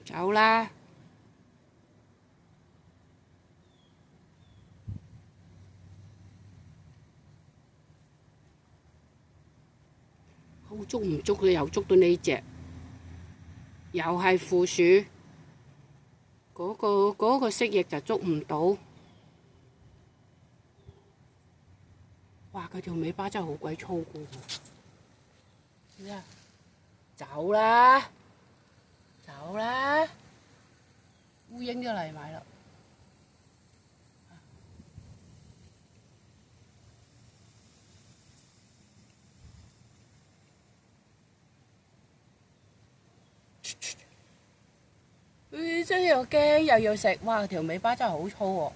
走啦！好捉唔捉佢又捉到呢隻，又係負鼠。嗰個蜥蜴就捉唔到。哇！佢條尾巴真係好鬼粗噶喎！呀，走啦，走啦！烏蠅都嚟埋啦。真係又驚又要食，哇！條尾巴真係好粗喎。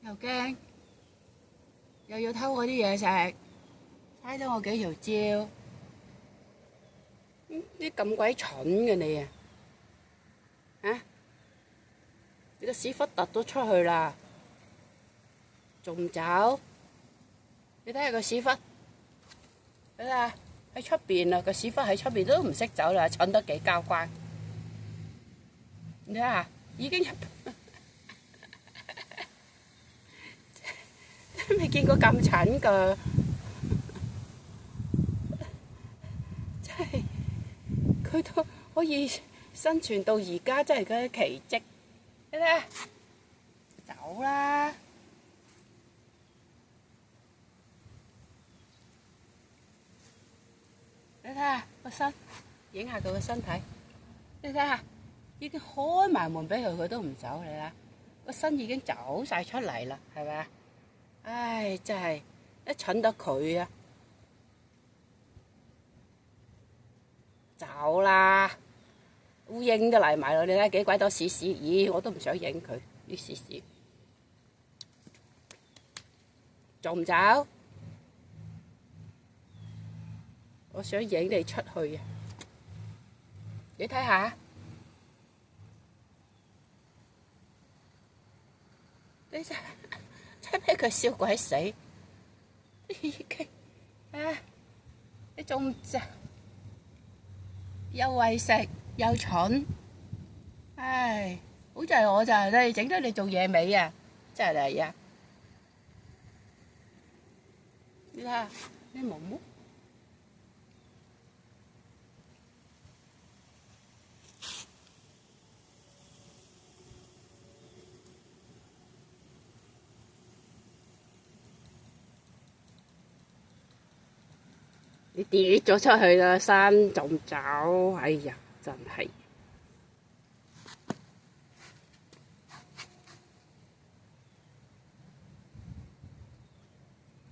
又驚，又要偷我啲嘢食，猜咗我幾條蕉。你咁鬼蠢嘅你啊！啊！你個屎忽突咗出去啦，仲唔走？你睇下個屎忽，睇下喺出邊啦，個屎忽喺出邊都唔識走啦，蠢得幾交關。你睇下，已經未見過咁蠢噶，真係佢都可以生存到而家，真係佢嘅奇蹟。你睇下，走啦！你睇下個身，影下佢個身體。你睇下，已經開埋門俾佢，佢都唔走。你啦，個身已經走晒出嚟啦，係咪啊？唉，真係一蠢得佢啊！走啦！烏蠅都嚟埋啦，你睇幾鬼多屎屎，咦！我都唔想影佢啲屎屎，仲唔走？我想影你出去啊！你睇下，你真俾佢笑鬼死！已經啊，你仲唔走？又為食又蠢，唉！好在我就係你整得你做野味啊！真係嚟啊！你睇下，你毛毛。你跌咗出去啦，山仲走，哎呀，真係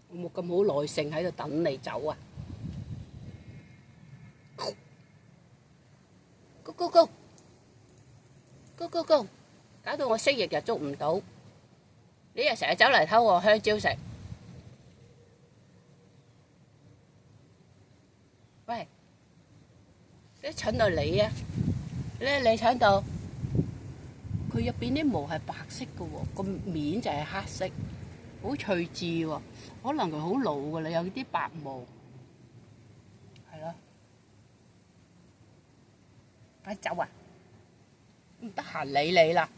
我冇咁好耐性喺度等你走啊！Go go go go go go！搞到我蜥蜴又捉唔到，你又成日走嚟偷我香蕉食。喂，你蠢到你啊！你蠢到佢入邊啲毛係白色嘅喎，個面就係黑色，好趣致喎。可能佢好老㗎啦，有啲白毛，係咯。快走啊！唔得閒理你啦。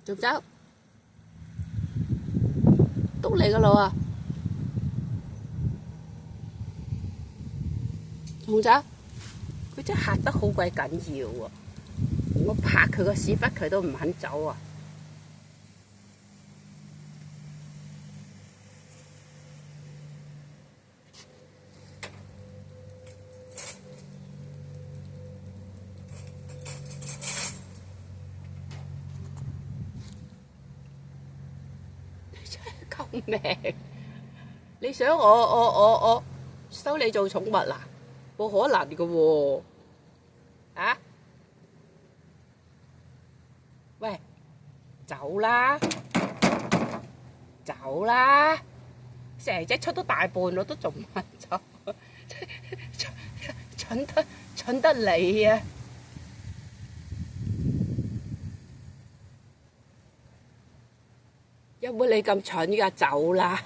仲走，篤你個腦啊！仲走，佢真係嚇得好鬼緊要喎！我拍佢個屎忽，佢都唔肯走啊！命！你想我收你做寵物嗱？冇可能㗎喎！啊！喂，走啦！走啦！成隻出到大半我都仲唔肯走，蠢得你啊！有冇你咁蠢㗎？走啦！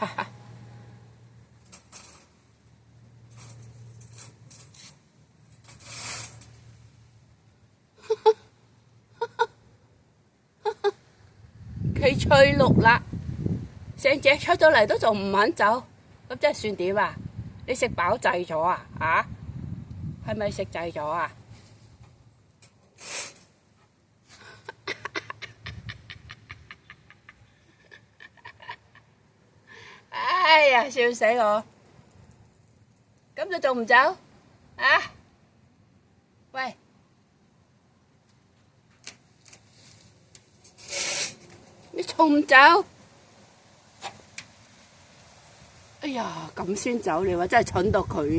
佢吹綠啦，成隻出咗嚟都仲唔肯走，咁即係算點啊？你食飽滯咗啊？啊？係咪食滯咗啊？哎呀，笑死我！咁你仲唔走？啊？喂！你仲唔走？哎呀，咁先走你話真係蠢到佢。